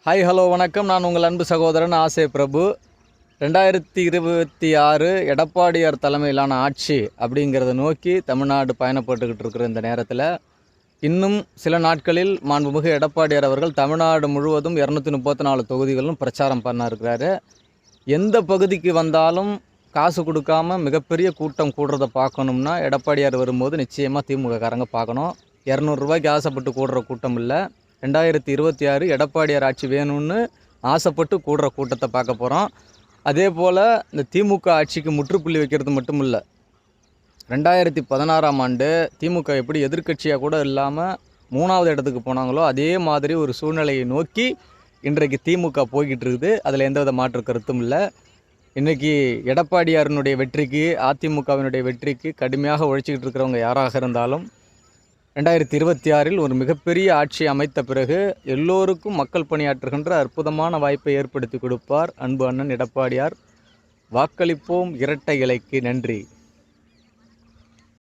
Hi hello வணக்கம். நான் உங்கள் அன்பு சகோதரன் ஆசை பிரபு. 2026 எடப்பாடியார் தலைமையிலான ஆட்சி அப்படிங்கிறத நோக்கி தமிழ்நாடு பயணப்பட்டுக்கிட்டு இருக்கிற இந்த நேரத்தில் இன்னும் சில நாட்களில் மாண்புமிகு எடப்பாடியார் அவர்கள் தமிழ்நாடு முழுவதும் 234 தொகுதிகளும் பிரச்சாரம் பண்ண இருக்கிறாரு. எந்த பகுதிக்கு வந்தாலும் காசு கொடுக்காம மிகப்பெரிய கூட்டம் கூடுறதை பார்க்கணும்னா எடப்பாடியார் வரும்போது நிச்சயமாக திமுக காரங்க பார்க்கணும். 200 ரூபாய்க்கு ஆசைப்பட்டு கூடுற கூட்டம் இல்லை. 2026 எடப்பாடியார் ஆட்சி வேணும்னு ஆசைப்பட்டு கூடுற கூட்டத்தை பார்க்க போகிறோம். அதே போல் இந்த திமுக ஆட்சிக்கு முற்றுப்புள்ளி வைக்கிறது மட்டும் இல்லை, 2016ஆம் ஆண்டு திமுக எப்படி எதிர்க்கட்சியாக கூட இல்லாமல் 3வது இடத்துக்கு போனாங்களோ அதே மாதிரி ஒரு சூழ்நிலையை நோக்கி இன்றைக்கு திமுக போய்கிட்டு இருக்குது. அதில் எந்தவித மாற்று கருத்தும் இல்லை. இன்றைக்கி எடப்பாடியாரினுடைய வெற்றிக்கு, அதிமுகவினுடைய வெற்றிக்கு கடுமையாக உழைச்சிக்கிட்டு இருக்கிறவங்க யாராக இருந்தாலும் 2026 ஒரு மிகப்பெரிய ஆட்சி அமைத்த பிறகு எல்லோருக்கும் மக்கள் பணியாற்றுகின்ற அற்புதமான வாய்ப்பை ஏற்படுத்தி கொடுப்பார் அன்பு அண்ணன் எடப்பாடியார். வாக்களிப்போம் இரட்டை இலைக்கு. நன்றி.